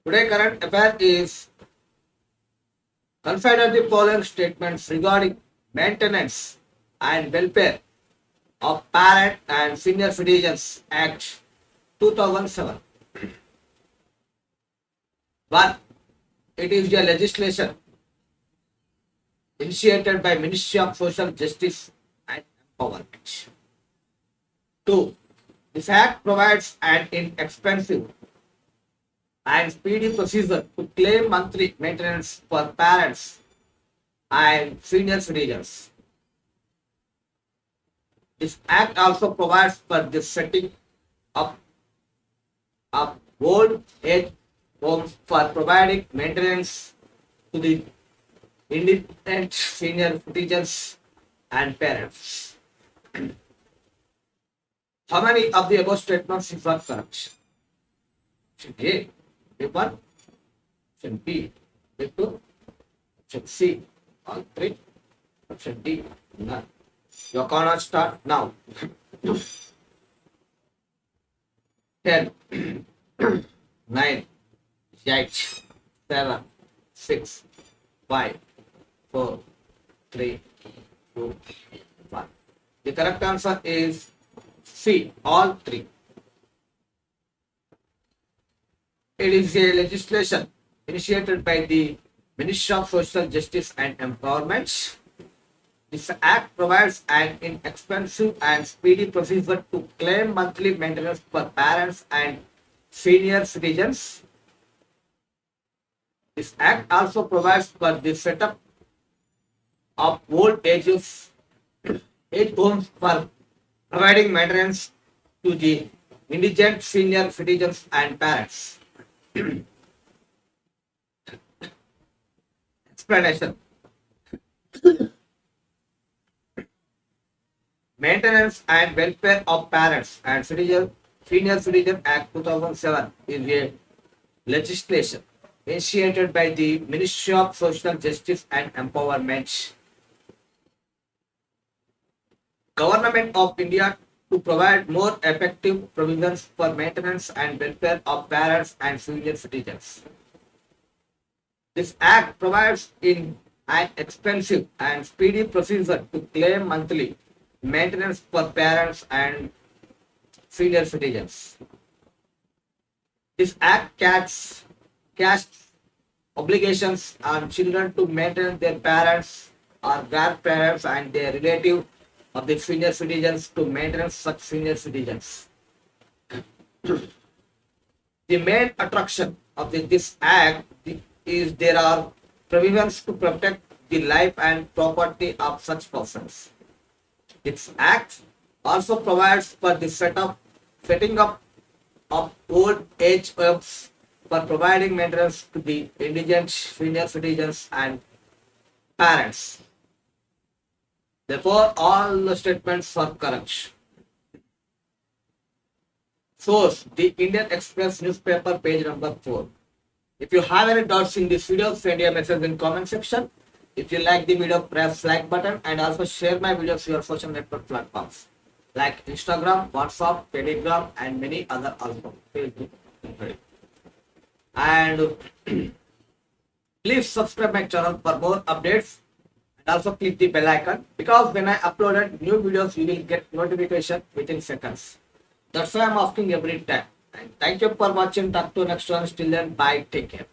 Today current affair is consider the following statements regarding maintenance and welfare of Parent and Senior Citizens Act 2007. 1. It is a legislation initiated by Ministry of Social Justice and Empowerment. 2. This act provides an inexpensive and speedy procedure to claim monthly maintenance for parents and senior citizens. This act also provides for the setting up of old age homes for providing maintenance to the indigent senior citizens and parents. How many of the above statements is not correct? Option A, A1, option B, A2, option C, all three, option D, none. Your corner start now. 10, 9, 8, 7, 6, 5, 4, 3, 2, 1. The correct answer is C, all three. It is a legislation initiated by the Ministry of Social Justice and Empowerment. This act provides an inexpensive and speedy procedure to claim monthly maintenance for parents and senior citizens. This act also provides for the setup of old age homes for providing maintenance to the indigent senior citizens and parents. Explanation. Maintenance and Welfare of Parents and Senior Citizen Act 2007 is a legislation initiated by the Ministry of Social Justice and Empowerment, Government of India, to provide more effective provisions for maintenance and welfare of parents and senior citizens. This act provides in an expensive and speedy procedure to claim monthly maintenance for parents and senior citizens. This act casts obligations on children to maintain their parents or grandparents and their relative of the senior citizens to maintain such senior citizens. The main attraction of this act is there are provisions to protect the life and property of such persons. This act also provides for the setting up of old age homes for providing maintenance to the indigent senior citizens and parents. Therefore, all the statements are correct. Source: The Indian Express newspaper, page number 4. If you have any doubts in this video, send a message in comment section. If you like the video, press like button and also share my videos to your social network platforms like Instagram, WhatsApp, Telegram and many other also. Facebook. And please subscribe my channel for more updates and also click the bell icon, because when I uploaded new videos you will get notification within seconds. That's why I'm asking every time. And thank you for watching. Talk to next one. Till then, bye. Take care.